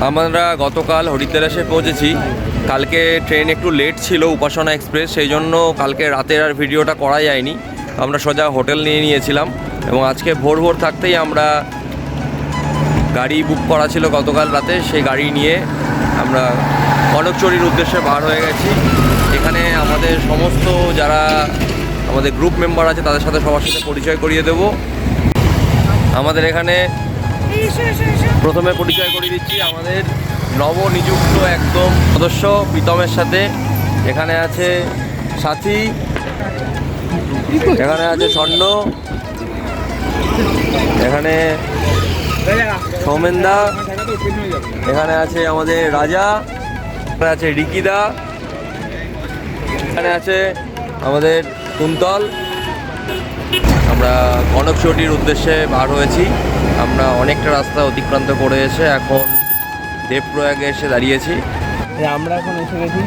আমরা গতকাল হরিদ্বার এসে পৌঁছেছি। কালকে ট্রেন একটু লেট ছিল, উপাসনা এক্সপ্রেস, সেই জন্য কালকে রাতের আর ভিডিওটা করা যায়নি। আমরা সোজা হোটেল নিয়ে নিয়েছিলাম এবং আজকে ভোর ভোর থাকতেই আমরা গাড়ি বুক করা ছিল গতকাল রাতে, সেই গাড়ি নিয়ে আমরা কনকচুরির উদ্দেশ্যে বার হয়ে গেছি। এখানে আমাদের সমস্ত যারা আমাদের গ্রুপ মেম্বার আছে তাদের সাথে সবার সাথে পরিচয় করিয়ে দেব। আমাদের এখানে প্রথমে পরিচয় করিয়ে দিচ্ছি আমাদের নবনিযুক্ত একদম সদস্য প্রীতমের সাথে। এখানে আছে সাথী, এখানে আছে স্বর্ণ, এখানে সৌমেনদা, এখানে আছে আমাদের রাজা, এখানে আছে রিকিদা, এখানে আছে আমাদের কুন্তল। আমরা কনকচুরির উদ্দেশ্যে বার হয়েছি। আমরা অনেকটা রাস্তা অতিক্রান্ত করে এসে এখন দেবপ্রয়াগে এসে দাঁড়িয়েছি। আমরা এখন এসে গেছি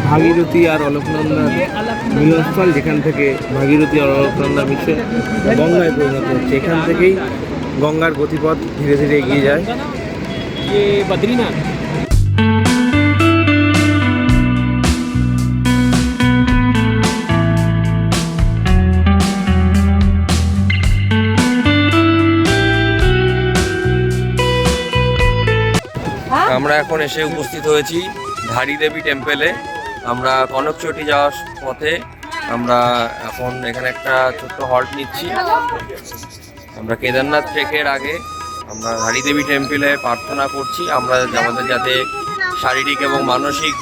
ভাগীরথী আর অলকনন্দা মিলনস্থল, যেখান থেকে ভাগীরথী আর অলকনন্দা মিশে গঙ্গায় পরিণত হচ্ছে। এখান থেকেই গঙ্গার গতিপথ ধীরে ধীরে এগিয়ে যায়। বদ্রীনাথ আমরা এখন এসে উপস্থিত হয়েছি ধারী দেবী টেম্পেলে। আমরা কনকচুরি যাওয়ার পথে আমরা এখন এখানে একটা ছোট্ট হল্ট নিচ্ছি। আমরা কেদারনাথ ট্রেকের আগে আমরা ধারী দেবী টেম্পেলে প্রার্থনা করছি আমরা আমাদের যাতে শারীরিক এবং মানসিক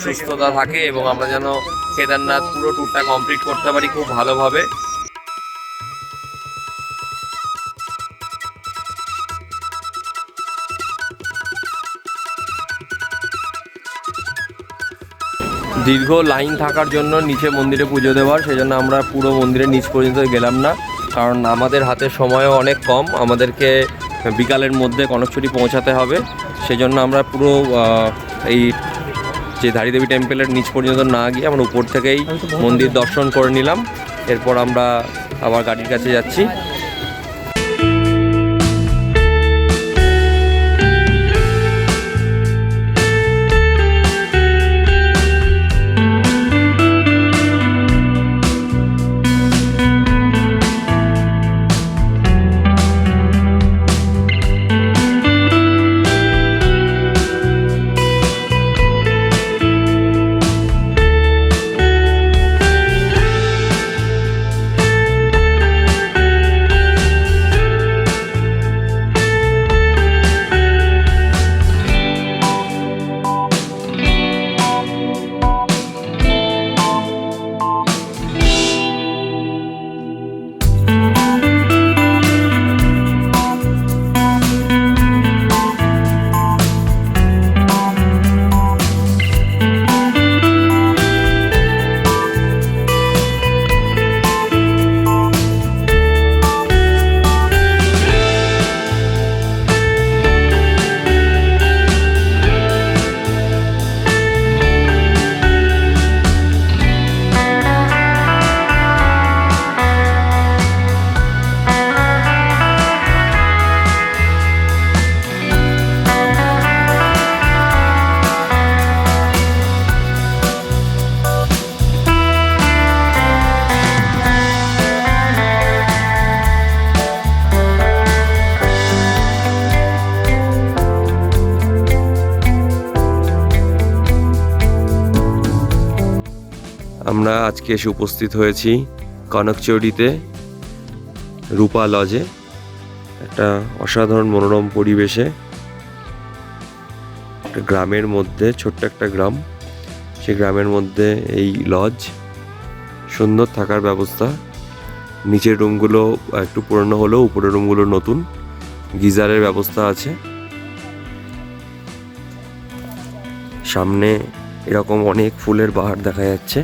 সুস্থতা থাকে এবং আমরা যেন কেদারনাথ পুরো ট্যুরটা কমপ্লিট করতে পারি খুব ভালোভাবে। দীর্ঘ লাইন থাকার জন্য নিচে মন্দিরে পুজো দেওয়ার, সেই জন্য আমরা পুরো মন্দিরের নিচ পর্যন্ত গেলাম না, কারণ আমাদের হাতে সময়ও অনেক কম। আমাদেরকে বিকালের মধ্যে কনকচুরি পৌঁছাতে হবে, সেই জন্য আমরা পুরো এই যে ধারী দেবী টেম্পেলের নিচ পর্যন্ত না গিয়ে আমরা উপর থেকেই মন্দির দর্শন করে নিলাম। এরপর আমরা আবার গাড়ির কাছে যাচ্ছি। আমরা আজকে এসে উপস্থিত হয়েছি কনকচুরিতে রূপা লজে, একটা অসাধারণ মনোরম পরিবেশে, একটা গ্রামের মধ্যে, ছোট্ট একটা গ্রাম, সেই গ্রামের মধ্যে এই লজ। সুন্দর থাকার ব্যবস্থা। নিচের রুমগুলো একটু পুরনো হলেও উপরের রুমগুলো নতুন, গিজারের ব্যবস্থা আছে। সামনে এরকম অনেক ফুলের বাহার দেখা যাচ্ছে,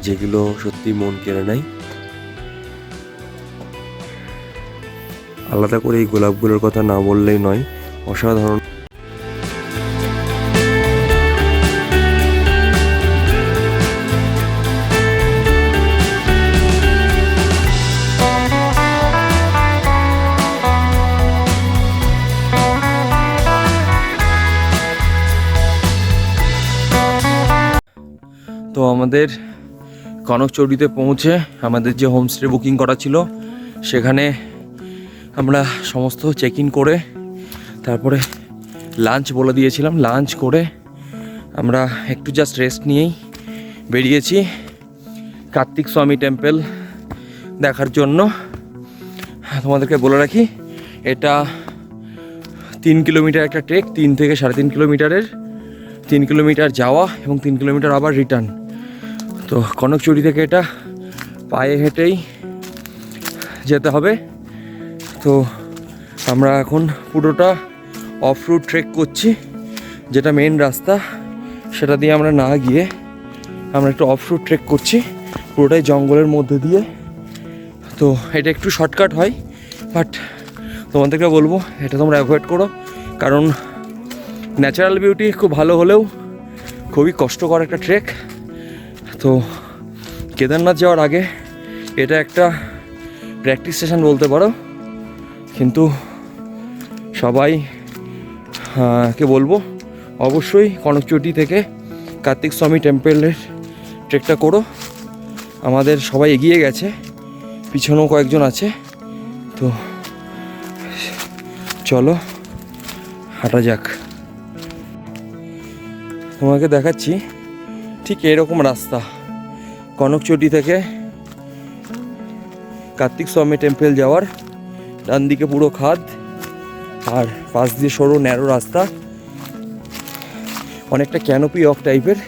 যেগুলো সত্যি মন কেড়ে নেয়। আলাদা করে এই গোলাপগুলোর কথা না বললেই নয়, অসাধারণ। তো আমাদের কনকচৌরিতে পৌঁছে আমাদের যে হোমস্টে বুকিং করা ছিল সেখানে আমরা সমস্ত চেক ইন করে তারপরে লাঞ্চ বলে দিয়েছিলাম। লাঞ্চ করে আমরা একটু জাস্ট রেস্ট নিয়েই বেরিয়েছি কার্তিক স্বামী টেম্পল দেখার জন্য। তোমাদেরকে বলে রাখি, এটা 3 কিলোমিটার একটা ট্রেক, 3 থেকে 3.5 কিলোমিটারের। 3 কিলোমিটার যাওয়া এবং 3 কিলোমিটার আবার রিটার্ন। তো কনকচুরি থেকে এটা পায়ে হেঁটেই যেতে হবে। তো আমরা এখন পুরোটা অফ রুট ট্রেক করছি, যেটা মেন রাস্তা সেটা দিয়ে আমরা না গিয়ে আমরা একটু অফ রুট ট্রেক করছি পুরোটাই জঙ্গলের মধ্যে দিয়ে। তো এটা একটু শর্টকাট হয়, বাট তোমাদেরকে বলবো এটা তোমরা অ্যাভয়েড করো, কারণ ন্যাচারাল বিউটি খুব ভালো হলেও খুবই কষ্টকর একটা ট্রেক। তো কেদারনাথ যাওয়ার আগে এটা একটা প্র্যাকটিস সেশন বলতে পারো, কিন্তু সবাই কে বলবো অবশ্যই কনকচুরি থেকে কার্তিক স্বামী টেম্পলের ট্রেকটা করো। আমাদের সবাই এগিয়ে গেছে, পিছনেও কয়েকজন আছে। তো চলো হাঁটা যাক। তোমাকে দেখাচ্ছি ঠিক এরকম রাস্তা, কনকচুরি থেকে কার্তিক স্বামী টেম্পল যাওয়ার। ডান দিকে পুরো খাদ আর পাশ দিয়ে সরু ন্যারো রাস্তা, অনেকটা ক্যানোপি অফ টাইপের।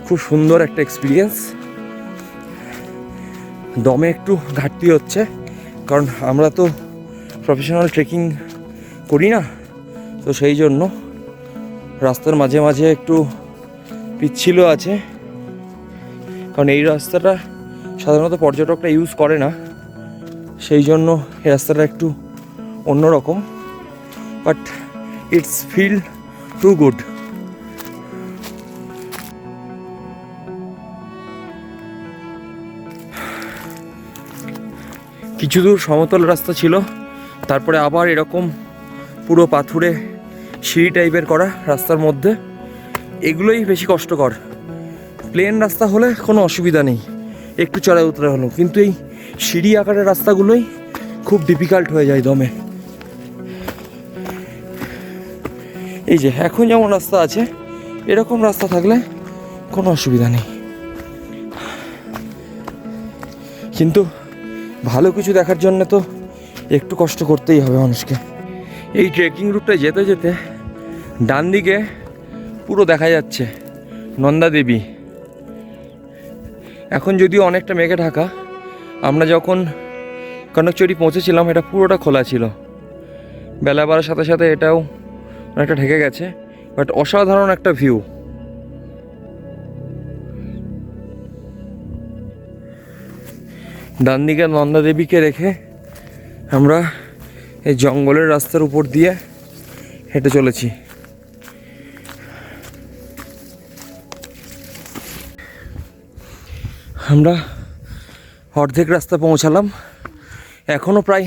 খুব সুন্দর একটা এক্সপিরিয়েন্স। দমে একটু ঘাটতি হচ্ছে, কারণ আমরা তো প্রফেশনাল ট্রেকিং করি না, তো সেই জন্য রাস্তার মাঝে মাঝে একটু পিচ্ছিল আছে, কারণ এই রাস্তাটা সাধারণত পর্যটকরা ইউজ করে না, সেই জন্য এই রাস্তাটা একটু অন্যরকম। But it's feel to good. কিছু দূর সমতল রাস্তা ছিল, তারপরে আবার এরকম পুরো পাথুরে সিঁড়ি টাইপের করা রাস্তার মধ্যে। এগুলোই বেশি কষ্টকর। প্লেন রাস্তা হলে কোনো অসুবিধা নেই, একটু চড়াই উতরা হলো, কিন্তু এই সিঁড়ি আকারের রাস্তাগুলোই খুব ডিফিকাল্ট হয়ে যায় দমে। এই যে এখন যেমন রাস্তা আছে, এরকম রাস্তা থাকলে কোনো অসুবিধা নেই, কিন্তু ভালো কিছু দেখার জন্য তো একটু কষ্ট করতেই হবে মানুষকে। এই ট্রেকিং রুটটা যেতে যেতে ডান দিকে পুরো দেখা যাচ্ছে নন্দা দেবী। এখন যদিও অনেকটা মেঘে ঢাকা, আমরা যখন কনকচুরি পৌঁছেছিলাম এটা পুরোটা খোলা ছিল। বেলা বাড়ার সাথে সাথে এটাও অনেকটা ঢেকে গেছে, বাট অসাধারণ একটা ভিউ। ডান দিকে নন্দা দেবীকে রেখে আমরা এই জঙ্গলের রাস্তার উপর দিয়ে হেঁটে চলেছি। আমরা অর্ধেক রাস্তা পৌঁছালাম, এখনও প্রায়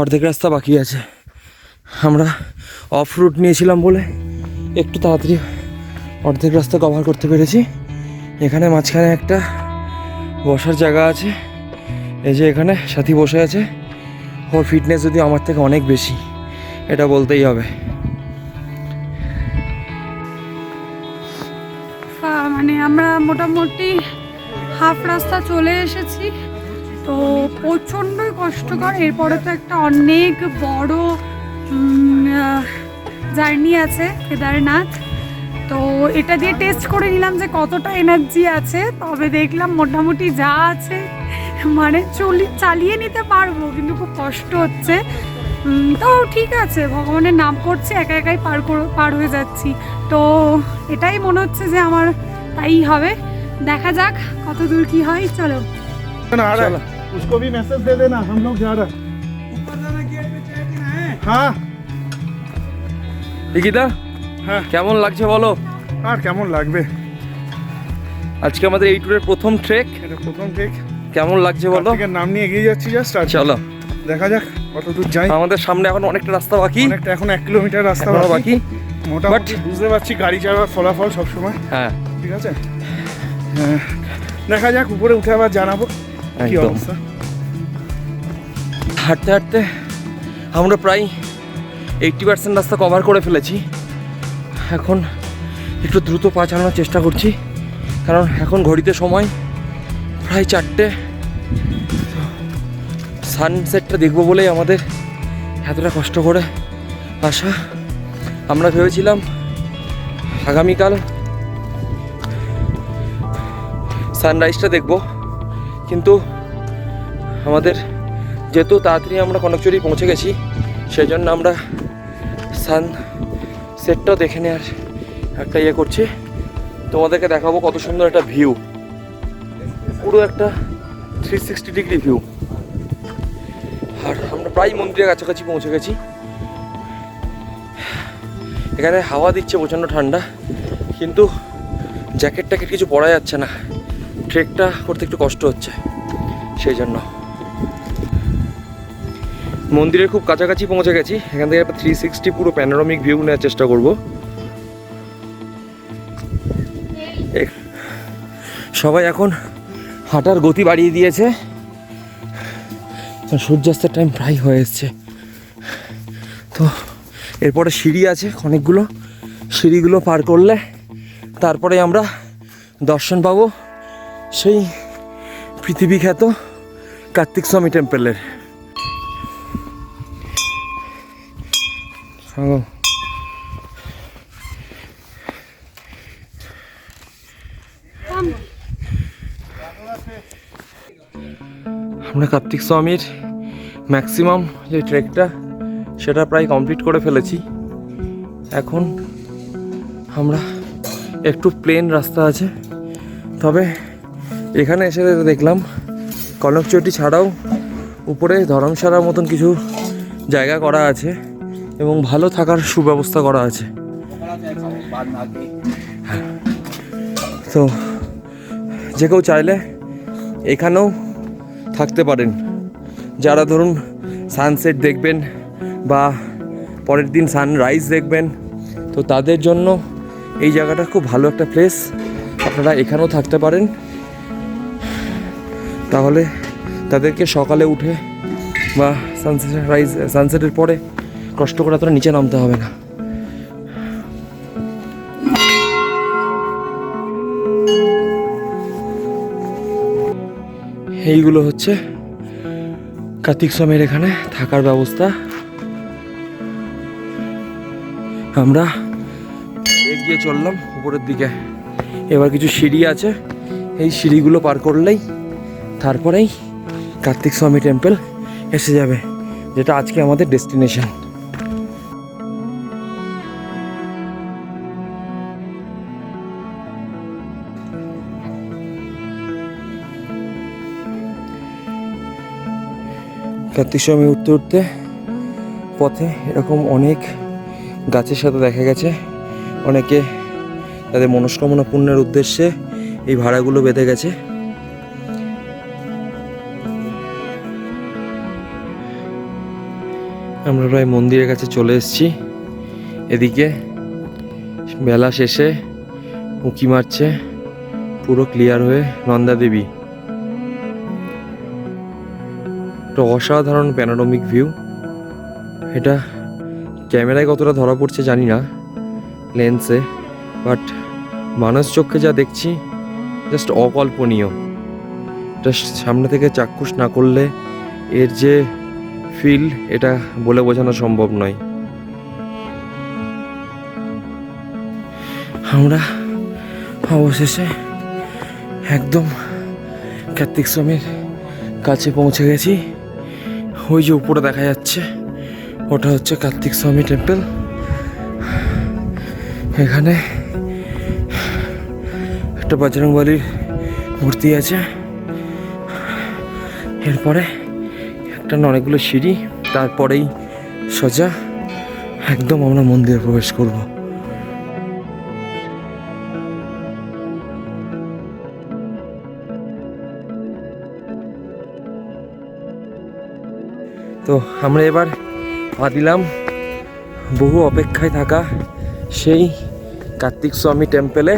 অর্ধেক রাস্তা বাকি আছে। আমরা অফ রুট নিয়েছিলাম বলে একটু তাড়াতাড়ি অর্ধেক রাস্তা কভার করতে পেরেছি। এখানে মাঝখানে একটা বসার জায়গা আছে, এই যে এখানে সাথী বসে আছে। ওর ফিটনেস যদি আমার থেকে অনেক বেশি, এটা বলতেই হবে। মানে আমরা মোটামুটি হাফ রাস্তা চলে এসেছি, তো প্রচণ্ডই কষ্টকর। এরপরে তো একটা অনেক বড় জার্নি আছে কেদারনাথ। তো এটা দিয়ে টেস্ট করে নিলাম যে কতটা এনার্জি আছে, তবে দেখলাম মোটামুটি যা আছে মানে চালিয়ে নিতে পারবো, কিন্তু খুব কষ্ট হচ্ছে। তো ঠিক আছে, ভগবানের নাম করছি, একা একাই পার হয়ে যাচ্ছি। তো এটাই মনে হচ্ছে যে আমার তাই হবে, দেখা যাক কত দূর কি হয়। চলো চলো। उसको भी मैसेज दे देना, हम लोग जा रहे हैं। हाँ রিকিদা, হ্যাঁ। কেমন লাগছে বলো? আর কেমন লাগবে, আজকে আমাদের এই ট্যুরের প্রথম ট্রেক, এটা প্রথম ঠিক। কেমন লাগছে বলো? কার্তিকের নাম নিয়ে এগিয়ে যাচ্ছি জাস্ট, আর চলো, দেখা যাক কত দূর যাই। আমাদের সামনে এখন অনেকটা রাস্তা বাকি, অনেকটা, এখন 1 কিলোমিটার রাস্তা এখনো বাকি। বাকি। মোটামুটি বুঝতে পারছি গাড়ি চালাবার ফলাফল সবসময়, হ্যাঁ ঠিক আছে। হ্যাঁ, দেখা যাক, উপরে উঠে আবার জানাবো কি একদম। অবস্থা। হাঁটতে হাঁটতে আমরা প্রায় 80% রাস্তা কভার করে ফেলেছি। এখন একটু দ্রুত পা চালানোর চেষ্টা করছি, কারণ এখন ঘড়িতে সময় প্রায় 4টে। সানসেটটা দেখবো বলেই আমাদের এতটা কষ্ট করে আসা। আমরা ভেবেছিলাম আগামীকাল সানরাইজটা দেখব, কিন্তু আমাদের যেহেতু তাড়াতাড়ি আমরা কনকচুরি পৌঁছে গেছি, সেই জন্য আমরা সানসেটটাও দেখে নেওয়ার একটা ইয়ে করছি। তোমাদেরকে দেখাবো কত সুন্দর একটা ভিউ, পুরো একটা 360 ডিগ্রি ভিউ। আর আমরা প্রায় মন্দিরের কাছাকাছি পৌঁছে গেছি। এখানে হাওয়া দিচ্ছে প্রচণ্ড ঠান্ডা, কিন্তু জ্যাকেট ট্যাকেট কিছু পরা যাচ্ছে না, ট্রেকটা করতে একটু কষ্ট হচ্ছে। সেই জন্য মন্দিরের খুব কাছাকাছি পৌঁছে গেছি। এখান থেকে একটা 360 পুরো প্যানোরামিক ভিউ নেওয়ার চেষ্টা করব। সবাই এখন হাঁটার গতি বাড়িয়ে দিয়েছে, সূর্যাস্তের টাইম প্রায় হয়ে এসছে। তো এরপরে সিঁড়ি আছে অনেকগুলো, সিঁড়িগুলো পার করলে তারপরে আমরা দর্শন পাবো সেই পৃথিবী খ্যাত কার্তিক স্বামী টেম্পলের। আমরা কার্তিক স্বামীর ম্যাক্সিমাম যে ট্রেকটা সেটা প্রায় কমপ্লিট করে ফেলেছি। এখন আমরা একটু প্লেন রাস্তা আছে, তবে এখানে এসে দেখলাম কনকচুরি ছাড়াও উপরে ধর্মশালার মতন কিছু জায়গা করা আছে এবং ভালো থাকার সুব্যবস্থা করা আছে। তো যে কেউ চাইলে এখানেও থাকতে পারেন, যারা ধরুন সানসেট দেখবেন বা পরের দিন সানরাইজ দেখবেন, তো তাদের জন্য এই জায়গাটা খুব ভালো একটা প্লেস। আপনারা এখানেও থাকতে পারেন, তাহলে তাদেরকে সকালে উঠে বা সানসেটের পরে কষ্ট করে তোরা নিচে নামতে হবে না। এইগুলো হচ্ছে কার্তিক স্বামীর এখানে থাকার ব্যবস্থা। আমরা এগিয়ে চললাম উপরের দিকে। এবার কিছু সিঁড়ি আছে, এই সিঁড়িগুলো পার করলেই তারপরেই কার্তিক স্বামী টেম্পল এসে যাবে, যেটা আজকে আমাদের ডেস্টিনেশন। কার্তিক স্বামী উঠতে উঠতে পথে এরকম অনেক গাছের সাথে দেখা গেছে অনেকে তাদের মনস্কামনা পূর্ণের উদ্দেশ্যে এই ভাড়াগুলো বেঁধে গেছে। আমরা প্রায় মন্দিরের কাছে চলে এসেছি। এদিকে বেলা শেষে উঁকি মারছে পুরো ক্লিয়ার হয়ে নন্দা দেবী। একটা অসাধারণ প্যানোরামিক ভিউ। এটা ক্যামেরায় কতটা ধরা পড়ছে জানি না, লেন্সে, বাট মানুষ চোখে যা দেখছি জাস্ট অকল্পনীয়। জাস্ট সামনে থেকে চাক্ষুষ না করলে এর যে ফিল, এটা বলে বোঝানো সম্ভব নয়। আমরা অবশেষে একদম কার্তিক স্বামীর কাছে পৌঁছে গেছি। ওই যে উপরে দেখা যাচ্ছে ওটা হচ্ছে কার্তিক স্বামী টেম্পল। এখানে একটা বজরংবলীর মূর্তি আছে। এরপরে একটা অনেকগুলো সিঁড়ি, তারপরেই সোজা একদম আমরা মন্দিরে প্রবেশ করব। তো আমরা এবার পা দিলাম বহু অপেক্ষায় থাকা সেই কার্তিক স্বামী টেম্পলে।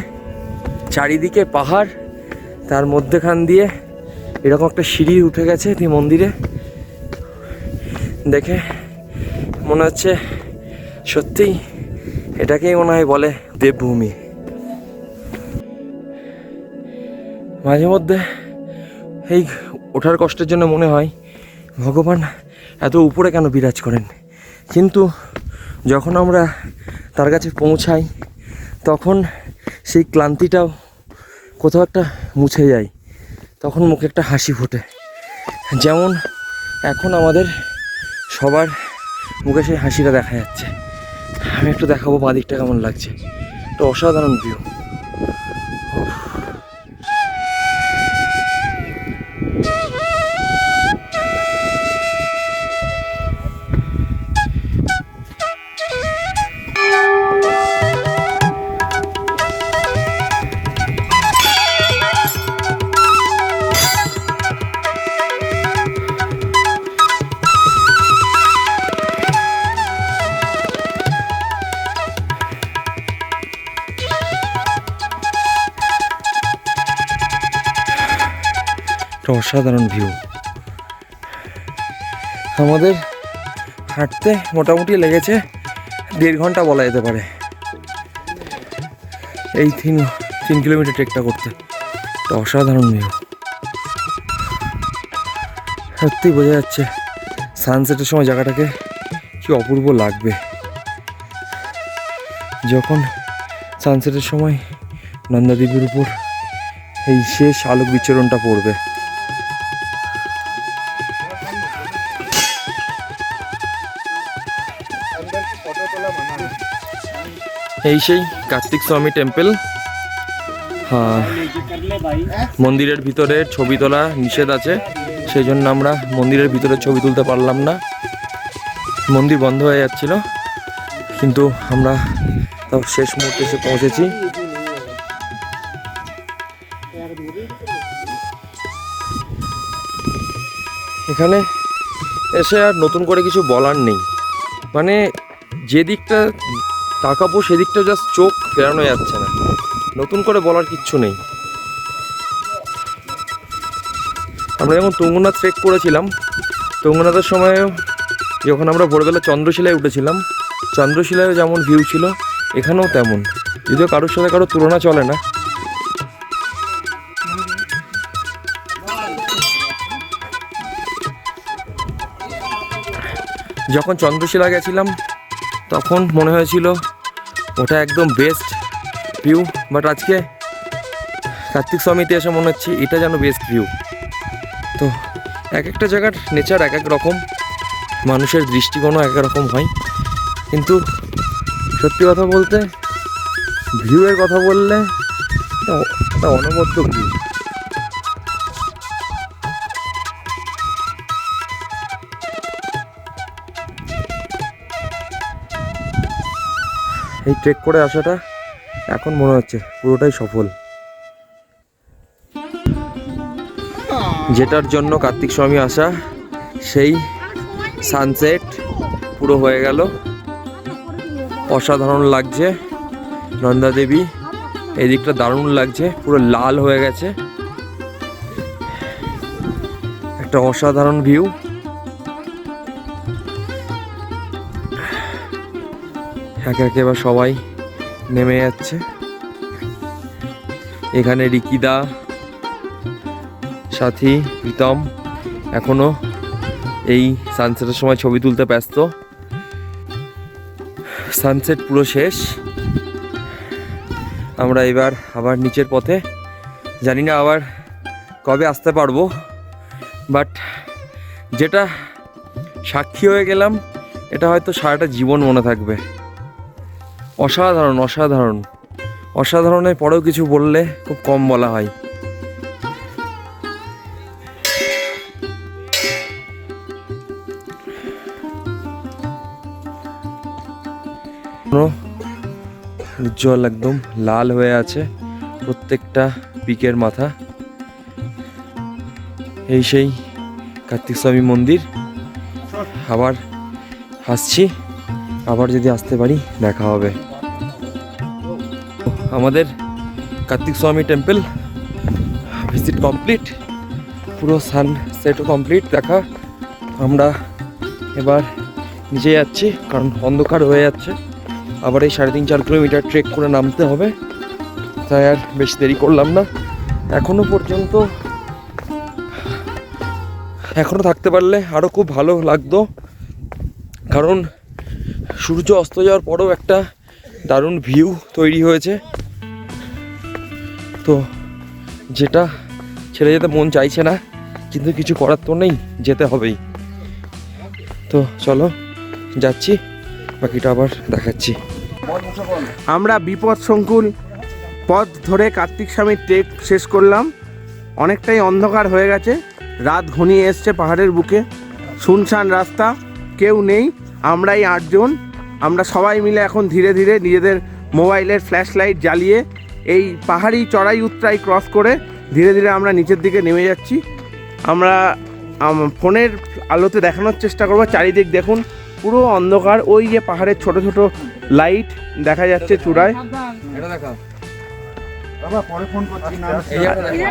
চারিদিকে পাহাড়, তার মধ্যেখান দিয়ে এরকম একটা সিঁড়ি উঠে গেছে এই মন্দিরে। দেখে মনে হচ্ছে সত্যিই এটাকেই মনে হয় বলে দেবভূমি। মাঝে মধ্যে এই ওঠার কষ্টের জন্য মনে হয় ভগবান এত উপরে কেন বিরাজ করেন, কিন্তু যখন আমরা তার কাছে পৌঁছাই তখন সেই ক্লান্তিটাও কোথাও একটা মুছে যায়, তখন মুখে একটা হাসি ফোটে। যেমন এখন আমাদের সবার মুখে সেই হাসিটা দেখা যাচ্ছে। আমি একটু দেখাবো বাঁ দিকটা কেমন লাগছে। একটা অসাধারণ ভিউ। অসাধারণ ভিউ। আমাদের হাঁটতে মোটামুটি লেগেছে 1.5 ঘন্টা বলা যেতে পারে এই 3 কিলোমিটার ট্রেকটা করতে। একটা অসাধারণ ভিউ, সত্যি বোঝা যাচ্ছে সানসেটের সময় জায়গাটাকে কি অপূর্ব লাগবে। যখন সানসেটের সময় নন্দা দেবীর উপর এই শেষ আলোক বিচরণটা পড়বে। এই সেই কার্তিক স্বামী টেম্পল। মন্দিরের ভিতরে ছবি তোলা নিষেধ আছে, সেই জন্য আমরা মন্দিরের ভিতরে ছবি তুলতে পারলাম না। মন্দির বন্ধ হয়ে যাচ্ছিল, কিন্তু আমরা তাও শেষ মুহূর্তে এসে পৌঁছেছি। এখানে এসে আর নতুন করে কিছু বলার নেই, মানে যে দিকটা তাকাবো সেদিকটা জাস্ট চোখ ফেরানো যাচ্ছে না, নতুন করে বলার কিচ্ছু নেই। আমরা যখন তুঙ্গনাথ ট্রেক করেছিলাম, তুঙ্গনাথের সময়ও যখন আমরা ভোরবেলা চন্দ্রশিলায় উঠেছিলাম, চন্দ্রশিলায় যেমন ভিউ ছিল এখানেও তেমন, যদিও কারোর সাথে কারো তুলনা চলে না। যখন চন্দ্রশিলা গেছিলাম তখন মনে হয়েছিল ওটা একদম বেস্ট ভিউ, বাট আজকে কার্তিক স্বামীতে এসে মনে হচ্ছে এটা যেন বেস্ট ভিউ। তো এক একটা জায়গার নেচার এক এক রকম, মানুষের দৃষ্টিকোণও এক এক রকম হয়, কিন্তু সত্যি কথা বলতে ভিউয়ের কথা বললে এটা অনবদ্য ভিউ। এই ট্রেক করে আসাটা এখন মনে হচ্ছে পুরোটাই সফল। যেটার জন্য কার্তিক স্বামী আসা, সেই সানসেট পুরো হয়ে গেল। অসাধারণ লাগছে নন্দা দেবী, এই দিকটা দারুণ লাগছে, পুরো লাল হয়ে গেছে। একটা অসাধারণ ভিউ। একে একে এবার সবাই নেমে যাচ্ছে। এখানে রিকিদা, সাথী, প্রীতম এখনো এই সানসেটের সময় ছবি তুলতে ব্যস্ত। সানসেট পুরো শেষ, আমরা এবার আবার নিচের পথে, জানি না আবার কবে আসতে পারবো, বাট যেটা সাক্ষী হয়ে গেলাম এটা হয়তো সারাটা জীবন মনে থাকবে। অসাধারণ অসাধারণ অসাধারণের পরেও কিছু বললে খুব কম বলা হয়। উজ্জ্বল একদম লাল হয়ে আছে প্রত্যেকটা পিকের মাথা। এই সেই কার্তিক স্বামী মন্দির। আবার আসছি, আবার যদি আসতে পারি দেখা হবে। আমাদের কার্তিক স্বামী টেম্পল ভিজিট কমপ্লিট, পুরো সানসেটও কমপ্লিট দেখা। আমরা এবার নিচে যাচ্ছি কারণ অন্ধকার হয়ে যাচ্ছে। আবার এই 3.5-4 কিলোমিটার ট্রেক করে নামতে হবে, তাই আর বেশি দেরি করলাম না। এখনও থাকতে পারলে আরও খুব ভালো লাগতো, কারণ সূর্য অস্ত যাওয়ার পরেও একটা দারুণ ভিউ তৈরি হয়েছে। তো যেটা ছেড়ে যেতে মন চাইছে না, কিন্তু কিছু করার তো নেই, যেতে হবেই। তো চলো যাচ্ছি, বাকিটা আবার দেখাচ্ছি। আমরা বিপদসংকুল পথ ধরে কার্তিক স্বামীর ট্রেক শেষ করলাম। অনেকটাই অন্ধকার হয়ে গেছে, রাত ঘনিয়ে এসছে পাহাড়ের বুকে, শুনশান রাস্তা, কেউ নেই। আমরাই 8 জন। আমরা সবাই মিলে এখন ধীরে ধীরে নিজেদের মোবাইলের ফ্ল্যাশ লাইট জ্বালিয়ে এই পাহাড়ি চড়াই উতরাই ক্রস করে ধীরে ধীরে আমরা নিচের দিকে নেমে যাচ্ছি। আমরা ফোনের আলোতে দেখানোর চেষ্টা করবো। চারিদিক দেখুন, পুরো অন্ধকার। ওই যে পাহাড়ের ছোট ছোট লাইট দেখা যাচ্ছে চূড়ায়।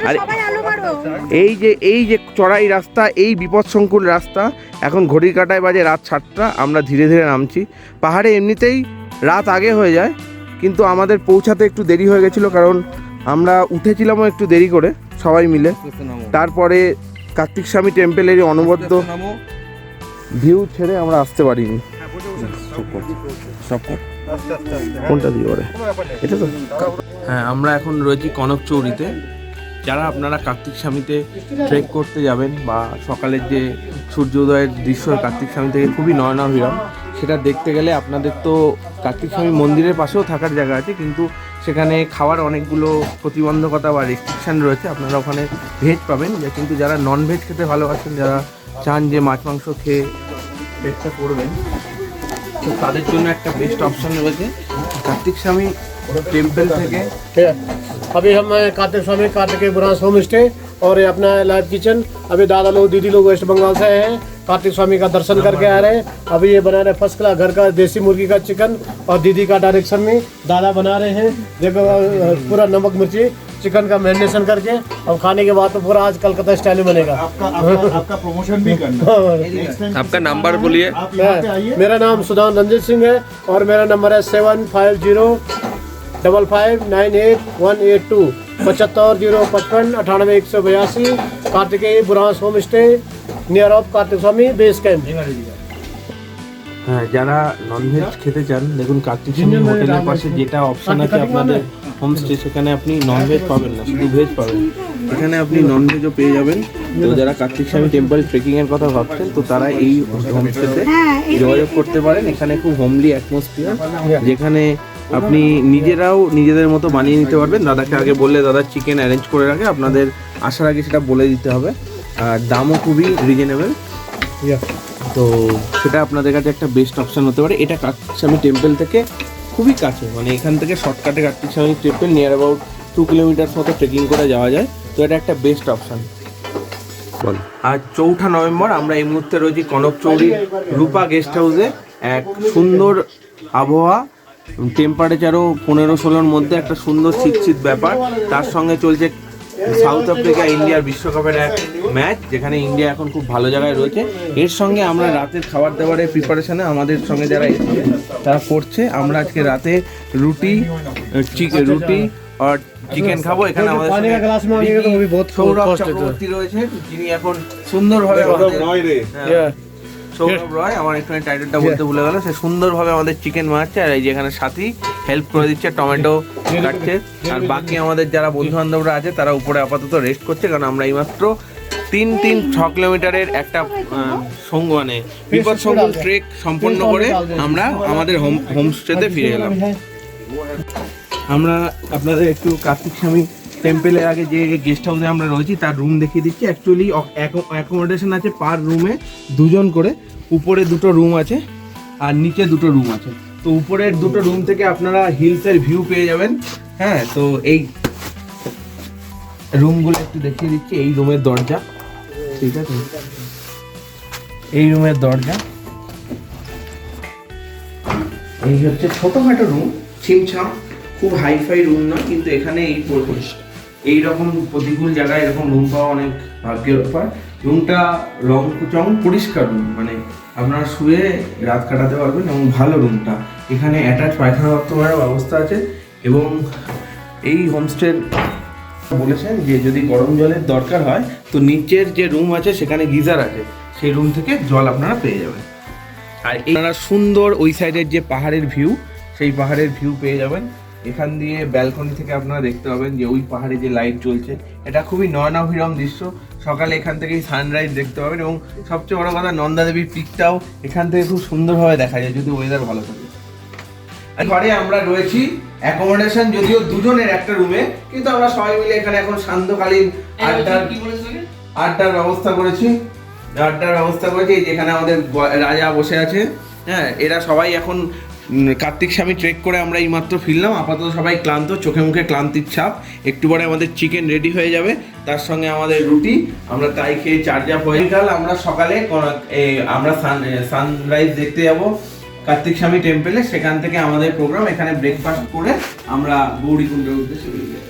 আর এই যে চড়াই রাস্তা, এই বিপদসংকুল রাস্তা। এখন ঘড়ির কাঁটায় বাজে রাত 7টা। আমরা ধীরে ধীরে নামছি। পাহাড়ে এমনিতেই রাত আগে হয়ে যায়, কিন্তু আমাদের পৌঁছাতে একটু দেরি হয়ে গেছিলো, কারণ আমরা উঠেছিলামও একটু দেরি করে সবাই মিলে। তারপরে কার্তিক স্বামী টেম্পলের অনবদ্য ভিউ ছেড়ে আমরা আসতে পারিনি। কোনটা দিয়ে ওরে এটা তো? হ্যাঁ, আমরা এখন রয়েছি কনকচৌরিতে। যারা আপনারা কার্তিক স্বামীতে ট্রেক করতে যাবেন বা সকালের যে সূর্যোদয়ের দৃশ্য কার্তিক স্বামী থেকে খুবই নয়নাভিরাম, সেটা দেখতে গেলে আপনাদের তো কার্তিক স্বামী মন্দিরের পাশেও থাকার জায়গা আছে, কিন্তু সেখানে খাওয়ার অনেকগুলো প্রতিবন্ধকতা বা রেস্ট্রিকশান রয়েছে। আপনারা ওখানে ভেজ পাবেন, কিন্তু যারা নন ভেজ খেতে ভালোবাসেন, যারা চান যে মাছ মাংস খেয়ে পেটটা করবেন, তো তাদের জন্য একটা বেস্ট অপশন রয়েছে কার্তিক স্বামী টেম্পল থেকে। अभी हम कार्तिक स्वामी कार्तिक बुरांस होम स्टे और ये अपना लाइव किचन। अभी दादा लोग दीदी लोग वेस्ट बंगाल से आए हैं, कार्तिक स्वामी का दर्शन करके आ रहे हैं। अभी ये बना रहे फर्स्ट क्लास घर का देसी मुर्गी का चिकन, और दीदी का डायरेक्शन में दादा बना रहे हैं। देखो पूरा नमक मिर्ची चिकन का मैरिनेशन करके, और खाने के बाद तो पूरा आज कलकत्ता स्टाइल में बनेगा। आपका प्रमोशन भी करना। आपका नंबर बोलिए। मेरा नाम सुधान रंजीत सिंह है, और मेरा नंबर है 7505981182 7505589182। Kartikeya Burans home stay near of Kartik Swami base camp. হ্যাঁ, যারা ননভেজ খেতে চান, দেখুন কার্তিক স্বামী হোটেলের পাশে যেটা অপশন আছে আপনাদের হোমস্টে, সেখানে আপনি ননভেজ পাবেন না, শুধু ভেজ পাবেন। এখানে আপনি ননভেজও পেয়ে যাবেন। তো যারা কার্তিক স্বামী টেম্পল ট্রেকিংয়ের কথা ভাবছেন, তো তারা এই হোমস্টেতে যোগাযোগ করতে পারেন। এখানে খুব হোমলি অ্যাটমসফিয়ার, যেখানে আপনি নিজেরাও নিজেদের মতো বানিয়ে নিতে পারবেন। দাদাকে আগে বললে দাদা চিকেন অ্যারেঞ্জ করে রাখে, আপনাদের আসার আগে সেটা বলে দিতে হবে। আর দামও খুবই রিজনেবল, তো সেটা আপনাদের কাছে একটা বেস্ট অপশান হতে পারে। এটা কার্তিক স্বামী টেম্পল থেকে খুবই কাছে, মানে এখান থেকে শর্টকাটে কার্তিক স্বামী টেম্পল নিয়ার অ্যাবাউট 2 কিলোমিটার মতো ট্রেকিং করে যাওয়া যায়। তো এটা একটা বেস্ট অপশান। বল। আর 4 নভেম্বর আমরা এই মুহূর্তে রয়েছি কনকচৌরি রূপা গেস্ট হাউসে। এক সুন্দর আবহাওয়া, টেম্পারেচারও 15-16-র মধ্যে, একটা সুন্দর শীত ব্যাপার। তার সঙ্গে চলছে সাউথ আফ্রিকা ইন্ডিয়ার বিশ্বকাপের এক ম্যাচ, যেখানে ইন্ডিয়া এখন খুব ভালো জায়গায় রয়েছে। এর সঙ্গে আমরা রাতের খাবার দাবারের প্রিপারেশনে আমাদের সঙ্গে যারা এসেছে তারা করছে। আমরা আজকে রাতে রুটি আর চিকেন খাবো। এখানে আমাদের সৌরভ চক্রবর্তী রয়েছে, যিনি এখন সুন্দরভাবে সৌরভ রয়, আমার একটু টাইটেলটা বলতে ভুলে গেল। সে সুন্দরভাবে আমাদের চিকেন বানাচ্ছে, আর এই যেখানে সাথী হেল্প করে দিচ্ছে, টমেটো কাটছে। আর বাকি আমাদের যারা বন্ধু বান্ধবরা আছে তারা উপরে আপাতত রেস্ট করছে, কারণ আমরা এইমাত্র 6 কিলোমিটারের একটা মানে বিপদ সংকুল ট্রেক সম্পন্ন করে আমরা আমাদের হোমস্টেতে ফিরে এলাম। আমরা আপনাদের একটু কার্তিক স্বামী টেম্পেলের আগে যে গেস্ট হাউসে আমরা রয়েছি তার রুম দেখিয়ে দিচ্ছি। অ্যাকচুয়ালি অ্যাকোমোডেশন আছে পার রুমে 2 জন করে। উপরে 2টো রুম আছে আর নিচে 2টো রুম আছে। তো উপরের 2টো রুম থেকে আপনারা হিলসের ভিউ পেয়ে যাবেন। হ্যাঁ, তো এই রুমগুলো একটু দেখিয়ে দিচ্ছি। এই রুমের দরজা, ঠিক আছে, এই রুমের দরজা, এই হচ্ছে ছোটখাটো রুম, ছিমছাম, খুব হাইফাই রুম নয়, কিন্তু এখানে এইরকম প্রতিকূল জায়গায় এরকম রুম পাওয়া অনেক ভাগ্যের ব্যাপার। রুমটা রং চং পরিষ্কার রুম, মানে আপনারা শুয়ে রাত কাটাতে পারবেন এবং ভালো রুমটা। এখানে অ্যাটাচ পায়খানা বাথরুমের ব্যবস্থা আছে এবং এই হোমস্টের বলেছেন যে যদি গরম জলের দরকার হয় তো নিচের যে রুম আছে সেখানে গিজার আছে, সেই রুম থেকে জল আপনারা পেয়ে যাবেন। আর আপনারা সুন্দর ওই সাইডের যে পাহাড়ের ভিউ, সেই পাহাড়ের ভিউ পেয়ে যাবেন। এখান দিয়ে ব্যালকনি থেকে আপনারা দেখতে পাবেন যে ওই পাহাড়ে যে লাইট জ্বলছে, এটা খুবই নয়নাভিরাম দৃশ্য। সকালে এখান থেকেই সানরাইজ দেখতে পাবেন এবং সবচেয়ে বড় কথা নন্দা দেবীর পিকটাও এখান থেকে খুব সুন্দরভাবে দেখা যায় যদি ওয়েদার ভালো থাকে। ঘরে আমরা রয়েছি অ্যাকোমোডেশন যদিও 2 জনের একটা রুমে, কিন্তু আমরা সবাই মিলে এখানে এখন সান্ধ্যকালীন আড্ডার ব্যবস্থা করেছি। যেখানে আমাদের রাজা বসে আছে। হ্যাঁ, এরা সবাই এখন কার্তিক স্বামী ট্রেক করে আমরা এইমাত্র ফিরলাম। আপাতত সবাই ক্লান্ত, চোখে মুখে ক্লান্তির ছাপ। একটু পরে আমাদের চিকেন রেডি হয়ে যাবে, তার সঙ্গে আমাদের রুটি। আমরা তাই খেয়ে চার্জ আপ হয়ে গেল। আমরা সকালে আমরা সানরাইজ দেখতে যাব কার্তিক স্বামী টেম্পেলে। সেখান থেকে আমাদের প্রোগ্রাম, এখানে ব্রেকফাস্ট করে আমরা গৌরীকুণ্ডের উদ্দেশ্যে বেরিয়ে যাব।